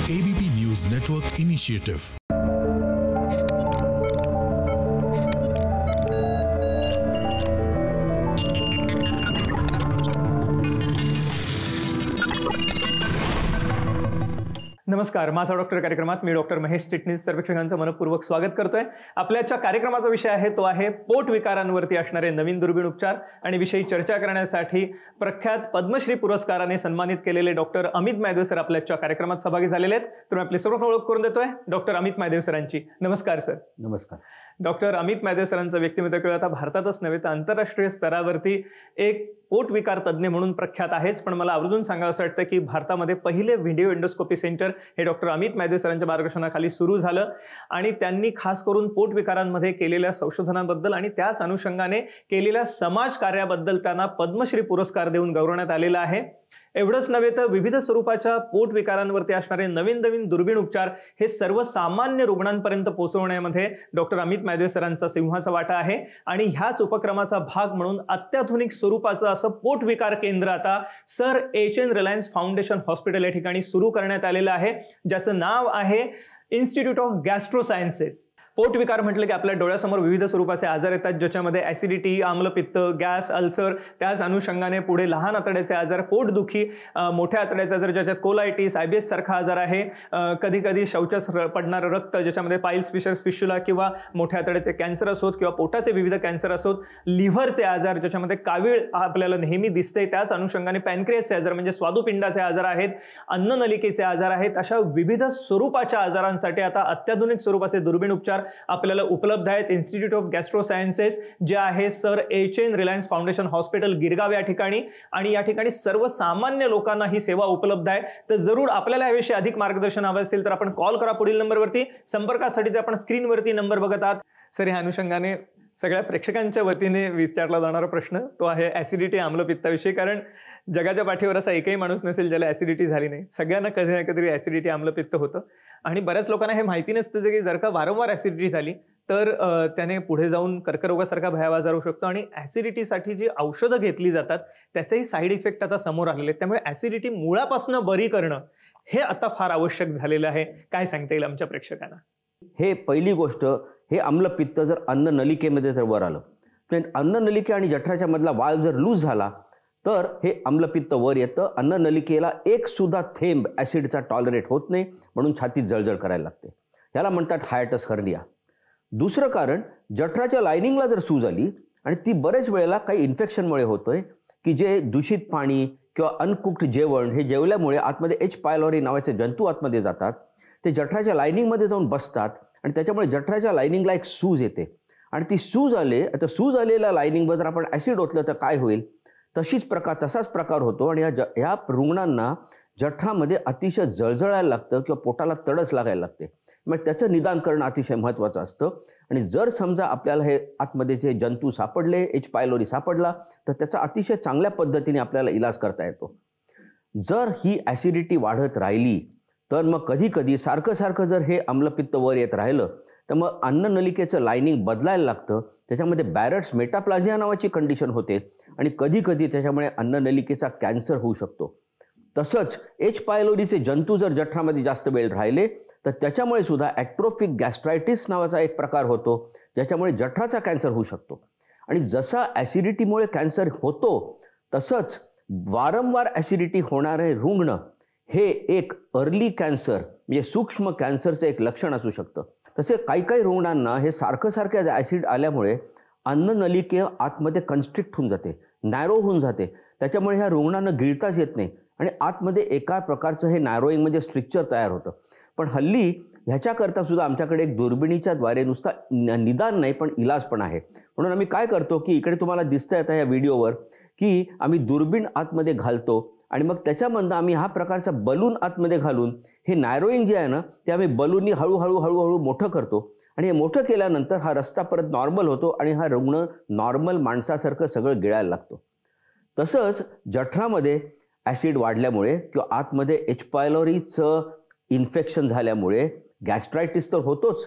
ABP News Network Initiative. नमस्कार, माझा doctor कार्यक्रमात मी डॉक्टर महेश चिटणीस सर्वेक्षकांचं मनपूर्वक स्वागत करतोय. आपल्याच्या कार्यक्रमाचा विषय आहे तो आहे पोट विकारांवरती असणारे नवीन दुर्बीण उपचार आणि विषयी चर्चा करण्यासाठी प्रख्यात पद्मश्री पुरस्काराने सन्मानित केलेले डॉक्टर अमित मायदेव सर आपल्याच्या कार्यक्रमात सहभागी झालेले आहेत. तर मी आपली सर्व ओळख करून देतोय डॉक्टर अमित मायदेव सरांची. नमस्कार सर. नमस्कार. डॉक्टर अमित मायदेव सरांचं व्यक्तिमत्व केवळ आता भारतातच नव्हे तर आंतरराष्ट्रीय स्तरावरती एक पोट विकार तज्ज्ञ म्हणून प्रख्यात आहेच. पण मला आवर्जून सांगावं असं वाटतं की भारतामध्ये पहिले व्हिडिओ एंडोस्कोपी सेंटर हे डॉक्टर अमित मायदेव सरांच्या मार्गदर्शनाखाली सुरू झालं आणि त्यांनी खास करून पोट विकारांमध्ये केलेल्या संशोधनाबद्दल आणि त्याच अनुषंगाने केलेल्या समाज कार्याबद्दल त्यांना पद्मश्री पुरस्कार देऊन गौरवण्यात आलेला आहे. एवढंच नव्हे तर विविध स्वरूपाच्या पोट विकारांवरती असणारे नवीन नवीन दुर्बीण उपचार हे सर्वसामान्य रुग्णांपर्यंत पोहोचवण्यामध्ये डॉक्टर अमित मायदेव सरांचा सिंहाचा वाटा आहे. आणि ह्याच उपक्रमाचा भाग म्हणून अत्याधुनिक स्वरूपाचं असं पोट विकार केंद्र आता sir H.N.. Reliance foundation hospital या ठिकाणी सुरू करण्यात आलेलं आहे, ज्याचं नाव आहे इन्स्टिट्यूट ऑफ गॅस्ट्रो सायन्सेस. पोट विकार म्हटलं की आपल्या डोळ्यासमोर विविध स्वरूपाचे आजार येतात, ज्याच्यामध्ये ॲसिडिटी, आम्लपित्त, गॅस, अल्सर, त्याच अनुषंगाने पुढे लहान आतड्याचे आजार, पोटदुखी, मोठ्या आतड्याचे आजार ज्याच्यात कोलायटिस, IBS सारखा आजार आहे, कधी कधी शौचास पडणारं रक्त ज्याच्यामध्ये पाईल्स, फिशर्स, फिशुला किंवा मोठ्या आतड्याचे कॅन्सर असोत किंवा पोटाचे विविध कॅन्सर असोत, लिव्हरचे आजार ज्याच्यामध्ये कावीळ आपल्याला नेहमी दिसते, त्याच अनुषंगाने पॅनक्रियासचे आजार म्हणजे स्वादुपिंडाचे आजार आहेत, अन्ननलिकेचे आजार आहेत, अशा विविध स्वरूपाच्या आजारांसाठी आता अत्याधुनिक स्वरूपाचे दुर्बीण उपचार आपल्याला उपलब्ध आहेत. इन्स्टिट्यूट ऑफ गॅस्ट्रो सायन्सेस जे आहे sir H.N.. Reliance foundation hospital Girgaon या ठिकाणी, आणि या ठिकाणी सर्वसामान्य लोकांना ही सेवा उपलब्ध आहे. तर जरूर आपल्याला याविषयी अधिक मार्गदर्शन हवं असेल तर आपण कॉल करा पुढील नंबरवरती. संपर्कासाठी जे आपण स्क्रीनवरती नंबर बघत आहात. सर, ह्या अनुषंगाने सगळ्या प्रेक्षकांच्या वतीने विचारला जाणारा प्रश्न तो आहे ॲसिडिटी, आम्लपित्ताविषयी. कारण जगाच्या पाठीवर असा एकही माणूस नसेल ज्याला ॲसिडिटी झाली नाही. सगळ्यांना कधी ना कधीतरी ॲसिडिटी, आम्लपित्त होतं. आणि बऱ्याच लोकांना हे माहिती नसतं की जर का वारंवार ॲसिडिटी झाली तर त्याने पुढे जाऊन कर्करोगासारखा भयावह आजार होऊ शकतो. आणि ॲसिडिटीसाठी जी औषधं घेतली जातात त्याचेही साईड इफेक्ट आता समोर आलेले आहेत. त्यामुळे ॲसिडिटी मुळापासून बरी करणं हे आता फार आवश्यक झालेलं आहे. काय सांगता येईल आमच्या प्रेक्षकांना? हे पहिली गोष्ट, हे आम्लपित्त जर अन्न नलिकेमध्ये जर वर आलं, अन्न नलिके आणि जठराच्या मधला वाल्व जर लूज झाला तर हे आम्लपित्त वर येतं. अन्न नलिकेला एक सुद्धा थेंब ॲसिडचा टॉलरेट होत नाही, म्हणून छातीत जळजळ करायला लागते. याला म्हणतात हायटस हर्निया. दुसरं कारण, जठराच्या लायनिंगला जर सूज आली आणि ती बरेच वेळेला काही इन्फेक्शनमुळे होतोय की जे दूषित पाणी किंवा अनकुक्ड जेवण हे जेवल्यामुळे आतमध्ये H. पायलोरी नावाचे जंतू आतमध्ये जातात, ते जठराच्या लायनिंगमध्ये जाऊन बसतात आणि त्याच्यामुळे जठराच्या लायनिंगला एक सूज येते. आणि ती सूज सूज आलेल्या लायनिंगवर जर आपण ॲसिड ओतलं तर काय होईल, तसाच प्रकार होतो. आणि ह्या रुग्णांना जठरामध्ये अतिशय जळजळायला लागतं किंवा पोटाला तडस लागायला लागते. मग त्याचं निदान करणं अतिशय महत्त्वाचं असतं. आणि जर समजा आपल्याला हे आतमध्ये जे जंतू सापडले, H. पायलोरी सापडला, तर त्याचा अतिशय चांगल्या पद्धतीने आपल्याला इलाज करता येतो. जर ही ॲसिडिटी वाढत राहिली तर मग कधी कधी सारखं जर हे आम्लपित्त वर येत राहिलं तर मग अन्न नलिकेचं लायनिंग बदलायला लागतं. त्याच्यामध्ये बॅरट्स मेटाप्लाझिया नावाची कंडिशन होते आणि कधी कधी त्याच्यामुळे अन्न नलिकेचा कॅन्सर होऊ शकतो. तसंच H. पायलोरीचे जंतू जर जठरामध्ये जास्त वेळ राहिले तर त्याच्यामुळे सुद्धा ॲट्रोफिक गॅस्ट्रायटिस नावाचा एक प्रकार होतो, ज्याच्यामुळे जठराचा कॅन्सर होऊ शकतो. आणि जसा ॲसिडिटीमुळे कॅन्सर होतो तसंच वारंवार ॲसिडिटी होणारे रुग्ण हे एक अर्ली कॅन्सर म्हणजे सूक्ष्म कॅन्सरचं एक लक्षण असू शकतं. तसे काही रुग्णांना हे सारखं ॲसिड आल्यामुळे अन्न नलिके आतमध्ये कन्स्ट्रिक्ट होऊन जाते, नॅरो होऊन जाते. त्याच्यामुळे ह्या रुग्णांना गिळताच येत नाही आणि आतमध्ये एका प्रकारचं हे नॅरोईंग म्हणजे स्ट्रिक्चर तयार होतं. पण हल्ली ह्याच्याकरता सुद्धा आमच्याकडे एक दुर्बिणीच्या द्वारे नुसता निदान नाही पण इलाज पण आहे. म्हणून आम्ही काय करतो की इकडे तुम्हाला दिसतंय आता या व्हिडिओवर की आम्ही दुर्बीण आतमध्ये घालतो आणि मग त्याच्यामधनं आम्ही हा प्रकारचा बलून आतमध्ये घालून हे नॅरोईंग जे आहे ना ते आम्ही बलूननी हळूहळू मोठं करतो. आणि हे मोठं केल्यानंतर हा रस्ता परत नॉर्मल होतो आणि हा रुग्ण नॉर्मल माणसासारखं सगळं गिळायला लागतो. तसंच जठरामध्ये ॲसिड वाढल्यामुळे किंवा आतमध्ये H. पायलोरीचं इन्फेक्शन झाल्यामुळे गॅस्ट्रायटिस तर होतोच,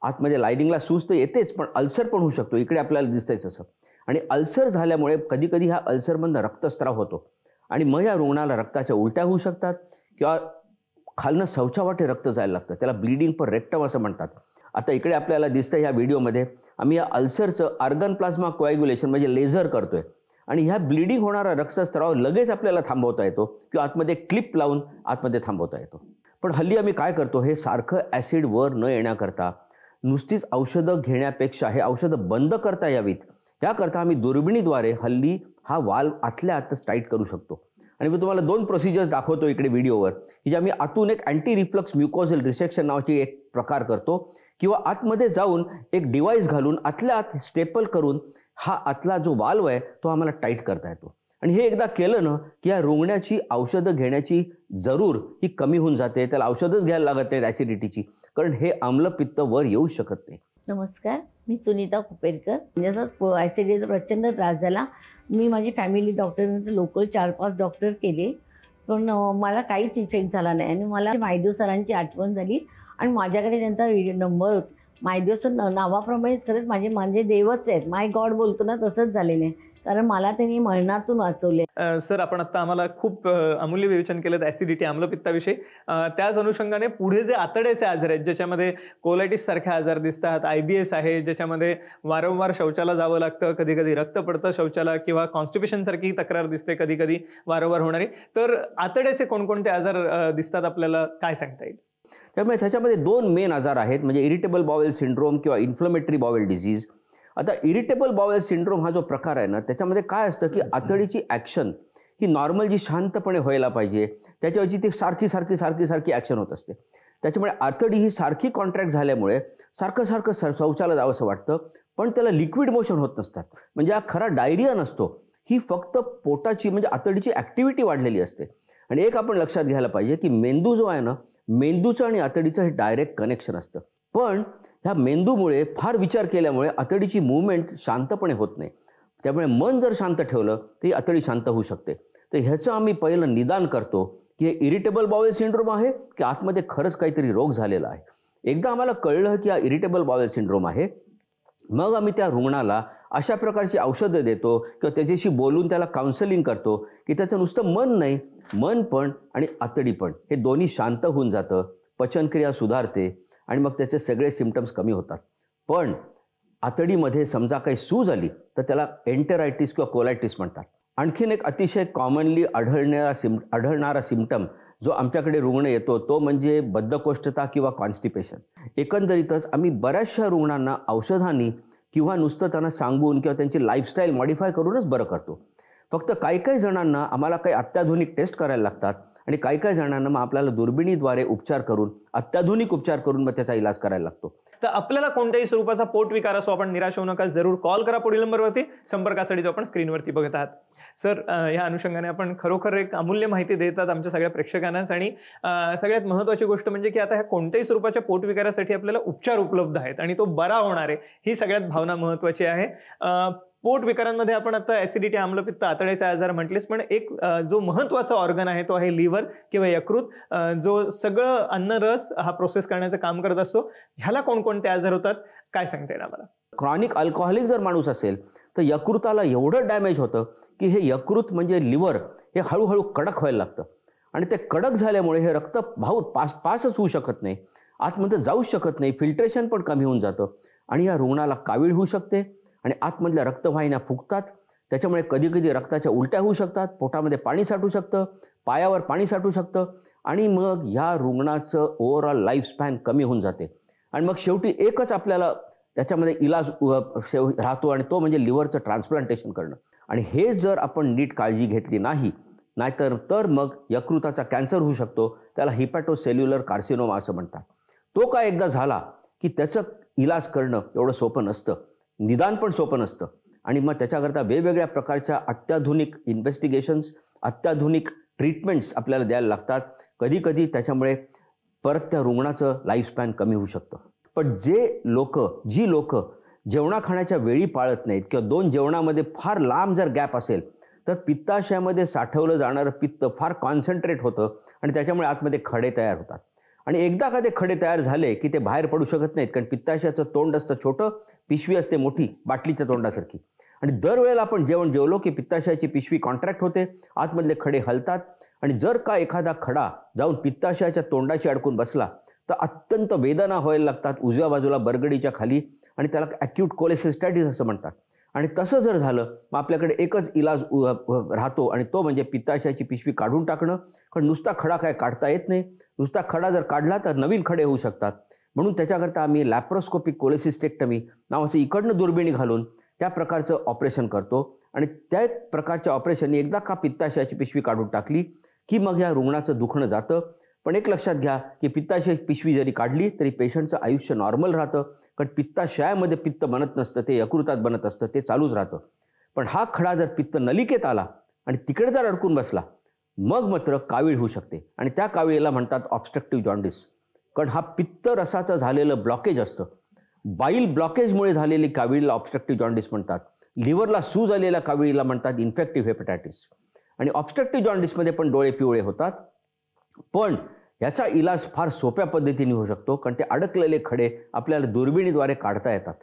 आतमध्ये लायनिंगला सूज तर येतेच, पण अल्सर पण होऊ शकतो. इकडे आपल्याला दिसतंय तसं. आणि अल्सर झाल्यामुळे कधी कधी ह्या अल्सरमधनं रक्तस्राव होतो आणि मग या रुग्णाला रक्ताच्या उलट्या होऊ शकतात किंवा खालनं शौचावाटे रक्त जायला लागतं, त्याला ब्लिडिंग पर रेक्टम असं म्हणतात. आता इकडे आपल्याला दिसतं ह्या व्हिडिओमध्ये आम्ही या अल्सरचं ऑर्गन प्लाझ्मा कोॲग्युलेशन म्हणजे लेझर करतोय आणि ह्या ब्लिडिंग होणारा रक्तस्राव लगेच आपल्याला थांबवता येतो किंवा आतमध्ये क्लिप लावून आतमध्ये थांबवता येतो. पण हल्ली आम्ही काय करतो, हे सारखं ॲसिड वर न येण्याकरता नुसतीच औषधं घेण्यापेक्षा हे औषधं बंद करता यावीत याकरता आम्ही दुर्बिणीद्वारे हल्ली हा वाल्व आतल्या आतच टाईट करू शकतो. आणि मी तुम्हाला 2 प्रोसिजर्स दाखवतो इकडे व्हिडिओवर की जे आम्ही आतून एक अँटी रिफ्लक्स म्युकोझल रिसेक्शन नावाची एक प्रकार करतो किंवा आतमध्ये जाऊन एक डिव्हाइस घालून आतल्या आत स्टेपल करून हा आतला जो वाल्व आहे तो आम्हाला टाईट करता येतो. आणि हे एकदा केलं ना की या रुग्णाची औषधं घेण्याची जरूर ही कमी होऊन जाते, त्याला औषधच घ्यायला लागत नाहीत ॲसिडिटीची, कारण हे आम्लपित्त वर येऊ शकत नाही. नमस्कार, मी सुनीता कुपेरकर. म्हणजे ॲसिडिटीचा प्रचंड त्रास झाला. मी माझी फॅमिली डॉक्टरनंतर लोकल 4-5 डॉक्टर केले, पण मला काहीच इफेक्ट झाला नाही. आणि मला मायदेव सरांची आठवण झाली आणि माझ्याकडे त्यांचा नंबर होता. मायदेव सर नावाप्रमाणेच खरंच माझे देवच आहेत. माय गॉड बोलतो ना, तसंच झालेलं आहे, कारण मला त्यांनी मरणातून वाचवले. सर, आपण आत्ता आम्हाला खूप अमूल्य विवेचन केलं ॲसिडिटी आम्लपित्ताविषयी. त्याच अनुषंगाने पुढे जे आतड्याचे आजार आहेत ज्याच्यामध्ये कोलायटिस सारखे आजार दिसतात, IBS आहे ज्याच्यामध्ये वारंवार शौचाला जावं लागतं, कधी कधी रक्त पडतं शौचाला, किंवा कॉन्स्टिपेशन सारखी तक्रार दिसते कधी कधी वारंवार होणारी, तर आतड्याचे कोणकोणते आजार दिसतात आपल्याला, काय सांगता येईल? त्यामुळे त्याच्यामध्ये 2 मेन आजार आहेत, म्हणजे इरिटेबल बावेल सिंड्रोम किंवा इन्फ्लमेटरी बावेल डिझीज. आता इरिटेबल बावेल सिंड्रोम हा जो प्रकार आहे ना, त्याच्यामध्ये काय असतं की आतडीची ॲक्शन ही नॉर्मल जी शांतपणे व्हायला पाहिजे त्याच्याऐवजी ती सारखी ॲक्शन होत असते. त्याच्यामुळे आतडी ही सारखी कॉन्ट्रॅक्ट झाल्यामुळे सारखं शौचाला जावंसं वाटतं, पण त्याला लिक्विड मोशन होत नसतात. म्हणजे हा खरा डायरिया नसतो, ही फक्त पोटाची म्हणजे आतडीची ॲक्टिव्हिटी वाढलेली असते. आणि एक आपण लक्षात घ्यायला पाहिजे की मेंदू जो आहे ना, मेंदूचं आणि आतडीचं हे डायरेक्ट कनेक्शन असतं. पण ह्या मेंदूमुळे फार विचार केल्यामुळे आतडीची मूवमेंट शांतपणे होत नाही. त्यामुळे मन जर शांत ठेवलं तर ही आतडी शांत होऊ शकते. तर ह्याचं आम्ही पहिलं निदान करतो की हे इरिटेबल बावेल सिंड्रोम आहे की आतमध्ये खरंच काहीतरी रोग झालेला आहे. एकदा आम्हाला कळलं की हा इरिटेबल बावेल सिंड्रोम आहे, मग आम्ही त्या रुग्णाला अशा प्रकारची औषधं देतो किंवा त्याच्याशी बोलून त्याला काउन्सिलिंग करतो की त्याचं नुसतं मन नाही, मन पण आणि आतडी पण हे दोन्ही शांत होऊन जातं, पचनक्रिया सुधारते आणि मग त्याचे सगळे सिम्पटम्स कमी होतात. पण आतडीमध्ये समजा काही सूज आली तर त्याला एंटेरायटिस किंवा कोलायटिस म्हणतात. आणखीन एक अतिशय कॉमनली आढळणारा सिम्पटम जो आमच्याकडे रुग्ण येतो तो म्हणजे बद्धकोष्ठता किंवा कॉन्स्टिपेशन. एकंदरीतच आम्ही बऱ्याचशा रुग्णांना औषधांनी किंवा नुसतं त्यांना सांगून किंवा त्यांची लाईफस्टाईल मॉडिफाय करूनच बरं करतो. फक्त काही जणांना आम्हाला काही अत्याधुनिक टेस्ट करायला लागतात आणि काही जणांना मग आपल्याला दुर्बिणीद्वारे उपचार करून अत्याधुनिक उपचार करून मग त्याचा इलाज करायला लागतो. तर आपल्याला कोणत्याही स्वरूपाचा पोटविकार असो, आपण निराश होऊ नका, जरूर कॉल करा पुढील नंबरवरती, संपर्कासाठी जो आपण स्क्रीनवरती बघत आहात. सर, या अनुषंगाने आपण खरोखर एक अमूल्य माहिती देतात आमच्या सगळ्या प्रेक्षकांनाच. आणि सगळ्यात महत्त्वाची गोष्ट म्हणजे की आता ह्या कोणत्याही स्वरूपाच्या पोटविकारासाठी आपल्याला उपचार उपलब्ध आहेत आणि तो बरा होणार आहे, ही सगळ्यात भावना महत्त्वाची आहे. पोट विकारांमध्ये आपण आता ॲसिडिटी आम्लपित्त आतड्याचे आजार म्हटलेच, पण एक जो महत्त्वाचा ऑर्गन आहे तो आहे लिव्हर किंवा यकृत, जो सगळं अन्नरस हा प्रोसेस करण्याचं काम करत असतो. ह्याला कोणकोणते आजार होतात, काय सांगता येईल आम्हाला? क्रॉनिक अल्कोहोलिक जर माणूस असेल तर यकृताला एवढं डॅमेज होतं की हे यकृत म्हणजे लिव्हर हे हळूहळू कडक व्हायला लागतं आणि ते कडक झाल्यामुळे हे रक्त पासच होऊ शकत नाही, आतमध्ये जाऊच शकत नाही, फिल्ट्रेशन पण कमी होऊन जातं आणि या रुग्णाला कावीळ होऊ शकते आणि आतमधल्या रक्तवाहिन्या फुगतात. त्याच्यामुळे कधी रक्ताच्या उलट्या होऊ शकतात, पोटामध्ये पाणी साठू शकतं, पायावर पाणी साठू शकतं आणि मग ह्या रुग्णाचं ओव्हरऑल लाईफस्पॅन कमी होऊन जाते. आणि मग शेवटी एकच आपल्याला त्याच्यामध्ये इलाज राहतो आणि तो म्हणजे लिव्हरचं ट्रान्सप्लांटेशन करणं. आणि हे जर आपण नीट काळजी घेतली नाहीतर मग यकृताचा कॅन्सर होऊ शकतो, त्याला हिपॅटोसेल्युलर कार्सिनोमा असं म्हणतात. तो काय एकदा झाला की त्याचं इलाज करणं एवढं सोपं नसतं, निदान पण सोपं नसतं आणि मग त्याच्याकरता वेगवेगळ्या प्रकारच्या अत्याधुनिक इन्व्हेस्टिगेशन्स, अत्याधुनिक ट्रीटमेंट्स आपल्याला द्यायला लागतात. कधी त्याच्यामुळे परत त्या रुग्णाचं लाईफस्पॅन कमी होऊ शकतं. पण जी लोक जेवणा खाण्याच्या वेळी पाळत नाहीत किंवा 2 जेवणामध्ये फार लांब जर गॅप असेल तर पित्ताशयामध्ये साठवलं जाणारं पित्त फार कॉन्सन्ट्रेट होतं आणि त्याच्यामुळे आतमध्ये खडे तयार होतात. आणि एकदा का ते खडे तयार झाले की ते बाहेर पडू शकत नाहीत, कारण पित्ताशयाचं तोंड असतं छोटं, पिशवी असते मोठी बाटलीच्या तोंडासारखी आणि दरवेळेला आपण जेवलो की पित्ताशयाची पिशवी कॉन्ट्रॅक्ट होते, आतमधले खडे हलतात आणि जर का एखादा खडा जाऊन पित्ताशयाच्या तोंडाशी अडकून बसला तर अत्यंत वेदना व्हायला लागतात उजव्या बाजूला बरगडीच्या खाली, आणि त्याला ॲक्यूट कोलेसिस्टायटिस असं म्हणतात. आणि तसं जर झालं मग आपल्याकडे एकच इलाज राहतो आणि तो म्हणजे पित्ताशयाची पिशवी काढून टाकणं. कारण नुसता खडा काय काढता येत नाही, नुसता खडा जर काढला तर नवीन खडे होऊ शकतात. म्हणून त्याच्याकरता आम्ही लॅप्रोस्कोपिक कोलेसिस्टेक्टमी नावाचं इकडनं दुर्बिणी घालून त्या प्रकारचं ऑपरेशन करतो. आणि त्या प्रकारच्या ऑपरेशनने एकदा का पित्ताशयाची पिशवी काढून टाकली की मग या रुग्णाचं दुखणं जातं. पण एक लक्षात घ्या की पित्ताशयाची पिशवी जरी काढली तरी पेशंटचं आयुष्य नॉर्मल राहतं, कारण पित्ताशयामध्ये पित्त बनत नसतं, ते यकृतात बनत असतं, ते चालूच राहतं. पण हा खडा जर पित्त नलिकेत आला आणि तिकडे जर अडकून बसला मग मात्र कावीळ होऊ शकते, आणि त्या कावीळीला म्हणतात ऑब्स्ट्रक्टिव्ह जॉन्डिस. कारण हा पित्त रसाचं झालेलं ब्लॉकेज असतं. बाईल ब्लॉकेजमुळे झालेली कावीळीला ऑब्स्ट्रक्टिव्ह जॉन्डिस म्हणतात. लिव्हरला सूज आलेल्या कावीळीला म्हणतात इन्फेक्टिव्ह हेपेटायटिस. आणि ऑब्स्ट्रक्टिव्ह जॉन्डिसमध्ये पण डोळे पिवळे होतात. पण याचा इलाज फार सोप्या पद्धतीने होऊ शकतो, कारण ते अडकलेले खडे आपल्याला दुर्बिणीद्वारे काढता येतात.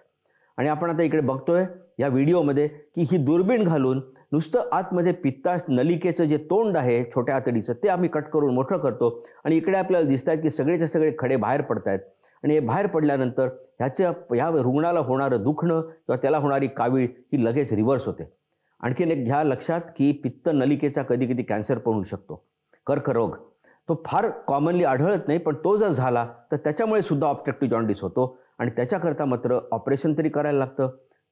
आणि आपण आता इकडे बघतोय या व्हिडिओमध्ये की ही दुर्बीण घालून नुसतं आतमध्ये पित्ता नलिकेचं जे तोंड आहे छोट्या आतडीचं ते आम्ही कट करून मोठं करतो, आणि इकडे आपल्याला दिसत आहेत की सगळेच्या सगळे खडे बाहेर पडत आहेत. आणि हे बाहेर पडल्यानंतर ह्या रुग्णाला होणारं दुखणं किंवा त्याला होणारी कावीळ ही लगेच रिव्हर्स होते. आणखीन एक घ्या लक्षात की पित्त नलिकेचा कधी कधी कॅन्सर पण होऊ शकतो, कर्करोग. तो फार कॉमनली आढळत नाही, पण तो जर झाला तर त्याच्यामुळे सुद्धा ऑब्स्ट्रक्टिव्ह जॉन्डिस होतो, आणि त्याच्याकरता मात्र ऑपरेशन तरी करायला लागतं.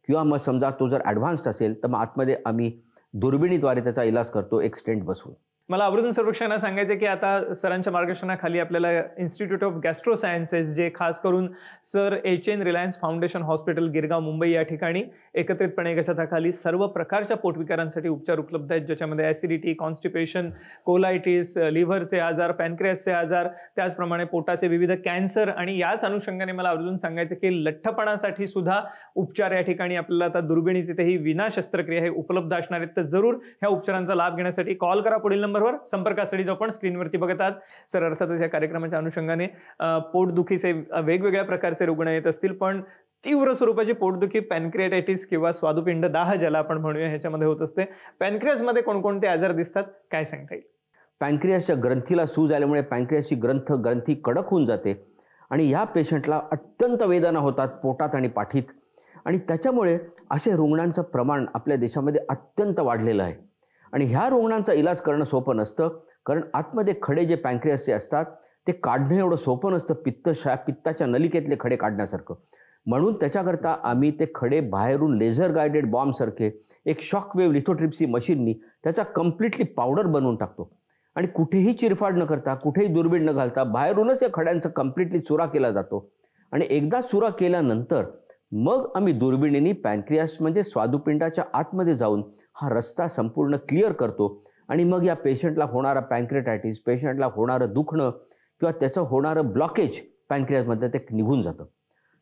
किंवा मग समजा तो जर ॲडव्हान्स्ड असेल तर मग आतमध्ये आम्ही दुर्बिणीद्वारे त्याचा इलाज करतो, एक स्टेंट बसवून. मला आवर्जून सर्वेक्षणाला सांगायचं की आता सरांच्या मार्गदर्शनाखाली आपल्याला इन्स्टिट्यूट ऑफ गॅस्ट्रो सायन्सेस, जे खास करून sir H.N.. Reliance foundation hospital Girgaon Mumbai या ठिकाणी एकत्रितपणे एका छताखाली सर्व प्रकारच्या पोटविकारांसाठी उपचार उपलब्ध आहेत, ज्याच्यामध्ये ॲसिडिटी, कॉन्स्टिपेशन, कोलायटिस, लिव्हरचे आजार, पॅनक्रियासचे आजार, त्याचप्रमाणे पोटाचे विविध कॅन्सर. आणि याच अनुषंगाने मला आवर्जून सांगायचं की लठ्ठपणासाठी सुद्धा उपचार या ठिकाणी आपल्याला आता दुर्बिणीचे तेही विना शस्त्रक्रिया हे उपलब्ध असणार आहेत. तर जरूर ह्या उपचारांचा लाभ घेण्यासाठी कॉल करा पुढील नंबरवर. संपर्कासाठी जो आपण स्क्रीनवरती बघत आहात. सर, अर्थातच या कार्यक्रमाच्या अनुषंगाने पोटदुखीचे वेगवेगळ्या प्रकारचे रुग्ण येत असतील, पण तीव्र स्वरूपाची पोटदुखी, पॅनक्रियाटायटिस किंवा स्वादुपिंड दाह ज्याला आपण म्हणूया ह्याच्यामध्ये होत असते. पॅनक्रियासमध्ये कोणकोणते आजार दिसतात, काय सांगता येईल? पॅनक्रियासच्या ग्रंथीला सूज आल्यामुळे पॅनक्रियासची ग्रंथी कडक होऊन जाते, आणि ह्या पेशंटला अत्यंत वेदना होतात पोटात आणि पाठीत. आणि त्याच्यामुळे असे रुग्णांचं प्रमाण आपल्या देशामध्ये अत्यंत वाढलेलं आहे. आणि ह्या रुग्णांचा इलाज करणं सोपं नसतं, कारण आतमध्ये खडे जे पॅनक्रियासचे असतात ते काढणं एवढं सोपं नसतं पित्ताच्या नलिकेतले खडे काढण्यासारखं. म्हणून त्याच्याकरता आम्ही ते खडे बाहेरून लेझर गायडेड बॉम्बसारखे एक शॉकवेव्ह लिथोट्रिप्सी मशीननी त्याचा कम्प्लिटली पावडर बनवून टाकतो, आणि कुठेही चिरफाड न करता, कुठेही दुर्बीण न घालता बाहेरूनच या खड्यांचा कम्प्लिटली चुरा केला जातो. आणि एकदा चुरा केल्यानंतर मग आम्ही दुर्बिणीने पॅनक्रियास म्हणजे स्वादुपिंडाच्या आतमध्ये जाऊन हा रस्ता संपूर्ण क्लिअर करतो, आणि मग या पेशंटला होणारा पॅनक्रियाटायटिस, पेशंटला होणारं दुखणं किंवा त्याचं होणारं ब्लॉकेज पॅनक्रियासमधलं ते निघून जातं.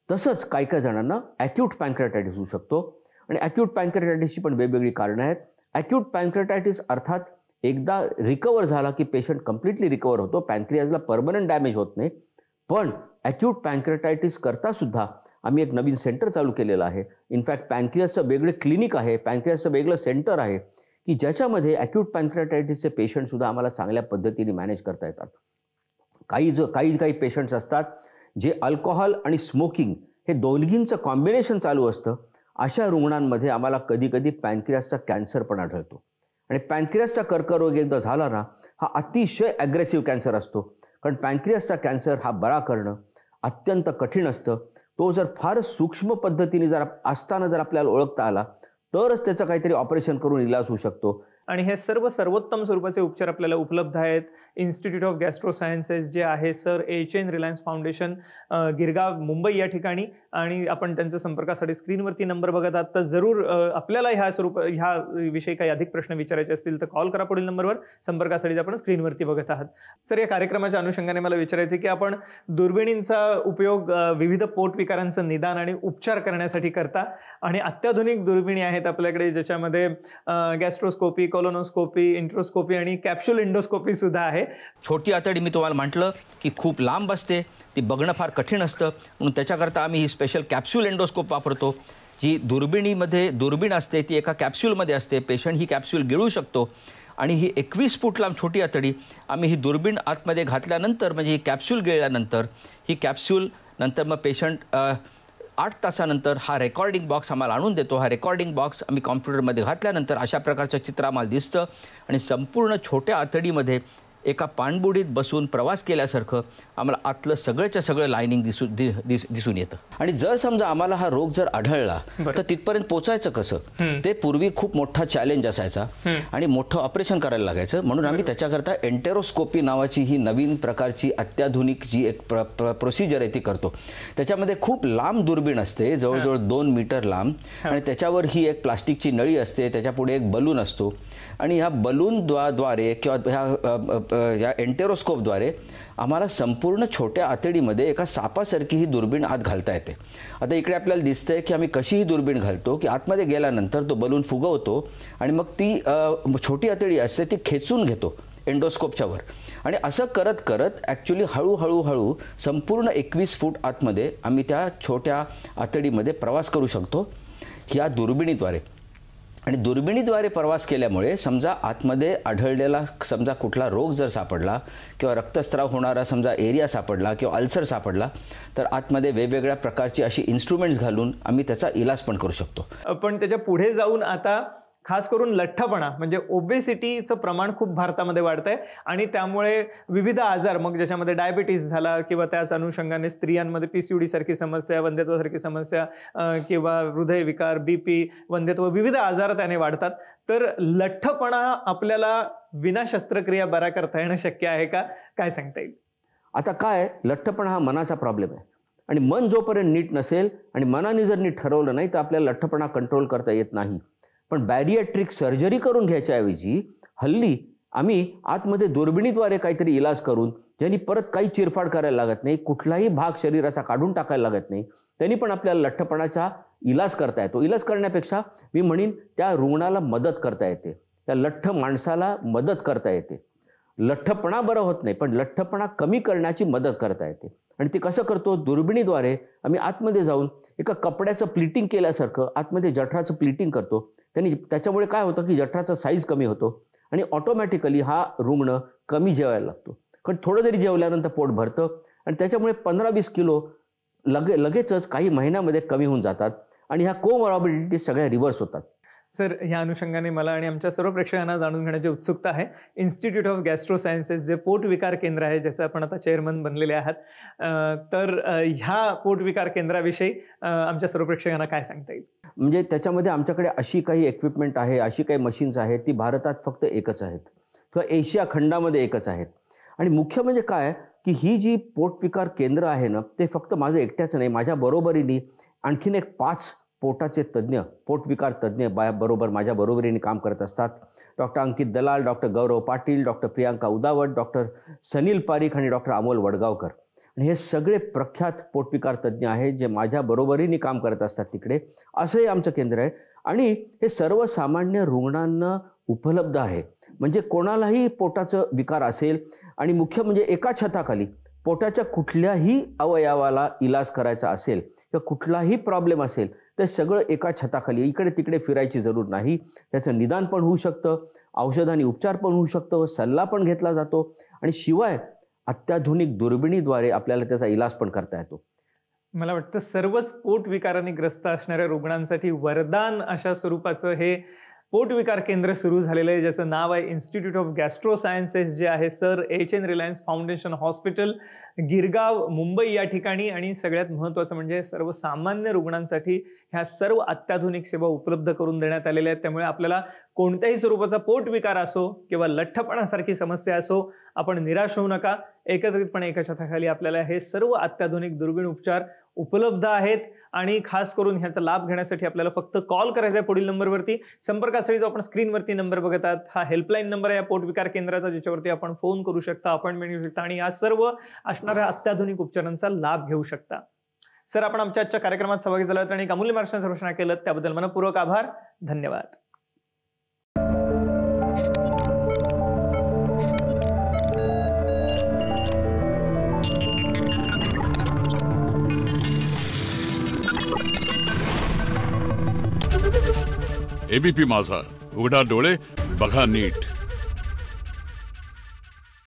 तसंच काही काही जणांना ॲक्यूट पॅनक्रियाटायटिस होऊ शकतो, आणि ॲक्यूट पॅनक्रियाटायटिसची पण वेगवेगळी कारणं आहेत. ॲक्यूट पॅनक्रियाटायटिस अर्थात एकदा रिकवर झाला की पेशंट कम्प्लिटली रिकवर होतो, पॅनक्रियासला परमनंट डॅमेज होत नाही. पण ॲक्यूट पॅनक्रियाटायटिस करता सुद्धा आम्ही एक नवीन सेंटर चालू केलेलं आहे. इनफॅक्ट पॅनक्रियासचं वेगळं क्लिनिक आहे, पॅनक्रियासचं वेगळं सेंटर आहे की ज्याच्यामध्ये ॲक्यूट पॅनक्रियाटायटिसचे पेशंटसुद्धा आम्हाला चांगल्या पद्धतीने मॅनेज करता येतात. काही पेशंट्स असतात जे अल्कोहोल आणि स्मोकिंग हे दोन्हींचं कॉम्बिनेशन चालू असतं. अशा रुग्णांमध्ये आम्हाला कधीकधी पॅनक्रियासचा कॅन्सर पण आढळतो. आणि पॅनक्रियासचा कर्करोग एकदा झाला ना, हा अतिशय ॲग्रेसिव्ह कॅन्सर असतो, कारण पॅनक्रियासचा कॅन्सर हा बरा करणं अत्यंत कठीण असतं. तो जर फार सूक्ष्म पद्धतीने जर आपल्याला ओळखता आला तरच त्याचं काहीतरी ऑपरेशन करून इलाज होऊ शकतो. आणि हे सर्वोत्तम स्वरूपाचे उपचार आपल्याला उपलब्ध आहेत इन्स्टिट्यूट ऑफ गॅस्ट्रो सायन्सेस, जे आहे sir H.N.. Reliance foundation Girgaon Mumbai या ठिकाणी. आणि आपण त्यांच्या संपर्कासाठी स्क्रीनवरती नंबर बघत आहात. तर जरूर आपल्याला ह्या विषयी काही अधिक प्रश्न विचारायचे असतील तर कॉल करा पुढील नंबरवर. संपर्कासाठी आपण स्क्रीनवरती बघत आहात. सर, या कार्यक्रमाच्या अनुषंगाने मला विचारायचे की आपण दुर्बिणींचा उपयोग विविध पोटविकारांचं निदान आणि उपचार करण्यासाठी करता, आणि अत्याधुनिक दुर्बिणी आहेत आपल्याकडे, ज्याच्यामध्ये गॅस्ट्रोस्कोपी, कोलोनोस्कोपी, इंट्रोस्कोपी आणि कॅप्सूल इंडोस्कोपी सुद्धा आहे. छोटी आतडी मी तुम्हाला म्हटलं की खूप लांब असते, ती बघणं फार कठीण असतं, म्हणून त्याच्याकरता आम्ही ही स्पेशल कॅप्सूल एंडोस्कोप वापरतो. जी दुर्बीण असते ती एका कॅप्सूलमध्ये असते. पेशंट ही कॅप्सूल गिळू शकतो आणि ही 21 फूट लांब छोटी आतडी आम्ही ही दुर्बीण आतमध्ये घातल्यानंतर म्हणजे ही कॅप्सूल गिळल्यानंतर ही कॅप्सूल नंतर मग पेशंट 8 तासानंतर हा रेकॉर्डिंग बॉक्स आम्हाला आणून देतो. हा रेकॉर्डिंग बॉक्स आम्ही कॉम्प्युटरमध्ये घातल्यानंतर अशा प्रकारचं चित्र आम्हाला दिसतं आणि संपूर्ण छोट्या आतडीमध्ये एका पाणबुडीत बसून प्रवास केल्यासारखं आम्हाला आतलं सगळंच्या सगळं लायनिंग दिसून येतं. आणि जर समजा आम्हाला हा रोग जर आढळला तर तिथपर्यंत पोचायचं कसं, ते पूर्वी खूप मोठा चॅलेंज असायचा आणि मोठं ऑपरेशन करायला लागायचं. म्हणून आम्ही त्याच्याकरता एंटेरोस्कोपी नावाची ही नवीन प्रकारची अत्याधुनिक जी एक प्रोसिजर आहे ती करतो. त्याच्यामध्ये खूप लांब दुर्बीण असते, जवळजवळ 2 मीटर लांब, आणि त्याच्यावर ही एक प्लास्टिकची नळी असते, त्याच्यापुढे एक बलून असतो आणि ह्या बलूनद्वारे किंवा या एंटेरोस्कोपद्वारे आम्हाला संपूर्ण छोट्या आतडीमध्ये एका सापासारखी ही दुर्बीण आत घालता येते. आता इकडे आपल्याला दिसतंय की आम्ही कशी ही दुर्बीण घालतो की आतमध्ये गेल्यानंतर तो बलून फुगवतो आणि मग ती छोटी आतडी असते ती खेचून घेतो एंडोस्कोपच्या वर, आणि असं करत करत ॲक्च्युली हळूहळू संपूर्ण 21 फूट आतमध्ये आम्ही त्या छोट्या आतडीमध्ये प्रवास करू शकतो ह्या दुर्बिणीद्वारे. आणि दुर्बिणीद्वारे प्रवास केल्यामुळे समजा आतमध्ये आढळलेला समजा कुठला रोग जर सापडला किंवा रक्तस्राव होणारा समजा एरिया सापडला किंवा अल्सर सापडला तर आतमध्ये वेगवेगळ्या प्रकारची अशी इन्स्ट्रुमेंट्स घालून आम्ही त्याचा इलाज पण करू शकतो. पण त्याच्या पुढे जाऊन आता खास करून लठ्ठपणा म्हणजे ओबेसिटीचं प्रमाण खूप भारतामध्ये वाढतंय आणि त्यामुळे विविध आजार, मग ज्याच्यामध्ये डायबिटीज झाला किंवा त्याच अनुषंगाने स्त्रियांमध्ये PCOD सारखी समस्या, वंध्यत्वासारखी समस्या किंवा हृदयविकार, BP, वंध्यत्व, विविध आजार त्याने वाढतात. तर लठ्ठपणा आपल्याला विना शस्त्रक्रिया बरा करता येणं शक्य आहे का, काय सांगता येईल? आता काय, लठ्ठपणा हा मनाचा प्रॉब्लेम आहे आणि मन जोपर्यंत नीट नसेल आणि मनाने जर नीट ठरवलं नाही तर आपल्याला लठ्ठपणा कंट्रोल करता येत नाही. पण बॅरिएट्रिक सर्जरी करून घ्यायच्याऐवजी हल्ली आम्ही आतमध्ये दुर्बिणीद्वारे काहीतरी इलाज करून, ज्यांनी परत काही चिरफाड करायला लागत नाही, कुठलाही भाग शरीराचा काढून टाकायला लागत नाही, त्यांनी पण आपल्याला लठ्ठपणाचा इलाज करता येतो. इलाज करण्यापेक्षा मी म्हणेन त्या रुग्णाला मदत करता येते, त्या लठ्ठ माणसाला मदत करता येते. लठ्ठपणा बरं होत नाही पण लठ्ठपणा कमी करण्याची मदत करता येते. आणि ते कसं करतो, दुर्बिणीद्वारे आम्ही आतमध्ये जाऊन एका कपड्याचं प्लिटिंग केल्यासारखं आतमध्ये जठराचं प्लिटिंग करतो. त्याच्यामुळे काय होतं की जठराचा साईज कमी होतो आणि ऑटोमॅटिकली हा रुग्ण कमी जेवायला लागतो. कारण थोडं जरी जेवल्यानंतर पोट भरतं आणि त्याच्यामुळे 15-20 किलो लगेचच काही महिन्यामध्ये कमी होऊन जातात आणि ह्या कोमॉर्बिडिटी सगळ्या रिव्हर्स होतात. सर, ह्या अनुषंगाने मला आणि आमच्या सर्व प्रेक्षकांना जाणून घेण्याची उत्सुकता आहे. इन्स्टिट्यूट ऑफ गॅस्ट्रो सायन्सेस जे पोटविकार केंद्र आहे, ज्याचं आपण आता चेअरमन बनलेले आहात, तर ह्या पोटविकार केंद्राविषयी आमच्या सर्व प्रेक्षकांना काय सांगता येईल? म्हणजे त्याच्यामध्ये आमच्याकडे अशी काही इक्विपमेंट आहे, अशी काही मशीन्स आहेत, ती भारतात फक्त एकच आहेत किंवा एशिया खंडामध्ये एकच आहेत. आणि मुख्य म्हणजे काय की ही जी पोटविकार केंद्र आहे ना, ते फक्त माझं एकट्याचं नाही, माझ्या बरोबरीने आणखीन एक 5 पोटाचे तज्ज्ञ, पोटविकार तज्ज्ञ बरोबर माझ्या बरोबरीने काम करत असतात. डॉक्टर अंकित दलाल, डॉक्टर गौरव पाटील, डॉक्टर प्रियांका उदावत, डॉक्टर सनील पारिख आणि डॉक्टर अमोल वडगावकर. आणि हे सगळे प्रख्यात पोटविकार तज्ज्ञ आहेत जे माझ्या बरोबरीने काम करत असतात तिकडे. असंही आमचं केंद्र आहे आणि हे सर्वसामान्य रुग्णांना उपलब्ध आहे. म्हणजे कोणालाही पोटाचं विकार असेल आणि मुख्य म्हणजे एका छताखाली पोटाच्या कुठल्याही अवयवाला इलाज करायचा असेल किंवा कुठलाही प्रॉब्लेम असेल ते सगळं एका छताखाली, इकडे तिकडे फिरायची जरूर नाही. त्याचं निदान पण होऊ शकतं, औषधांनी उपचार पण होऊ शकतो, सल्ला पण घेतला जातो आणि शिवाय अत्याधुनिक दुर्बिणीद्वारे आपल्याला त्याचा इलाज पण करता येतो. मला वाटतं सर्वच पोटविकाराने ग्रस्त असणाऱ्या रुग्णांसाठी वरदान अशा स्वरूपाचं हे पोटविकार केंद्र सुरू झालेलं आहे, ज्याचं नाव आहे इन्स्टिट्यूट ऑफ गॅस्ट्रो सायन्सेस, जे आहे sir HN Reliance foundation hospital, Girgaon, Mumbai या ठिकाणी. आणि सगळ्यात महत्त्वाचं म्हणजे सर्वसामान्य रुग्णांसाठी ह्या सर्व अत्याधुनिक सेवा उपलब्ध करून देण्यात आलेल्या आहेत. त्यामुळे आपल्याला कोणत्याही स्वरूपाचा पोटविकार असो किंवा लठ्ठपणासारखी समस्या असो, आपण निराश होऊ नका. एकत्रितपणे एका छताखाली आपल्याला हे सर्व अत्याधुनिक दुर्बीण उपचार उपलब्ध आहेत. आणि खास करून ह्याचा लाभ घेण्यासाठी आपल्याला फक्त कॉल करायचा आहे पुढील नंबरवरती. संपर्कासाठी जो आपण स्क्रीनवरती नंबर बघत आहात, हा हेल्पलाईन नंबर आहे या पोटविकार केंद्राचा, ज्याच्यावरती आपण फोन करू शकता, अपॉइंटमेंट घेऊ शकता आणि या सर्व असणाऱ्या अत्याधुनिक उपचारांचा लाभ घेऊ शकता. सर, आपण आमच्या आजच्या कार्यक्रमात सहभागी झालात आणि अमूल्य मार्गदर्शन रचना केलं, त्याबद्दल मनपूर्वक आभार. धन्यवाद. एबीपी माझा, उघडा डोळे बघा नीट.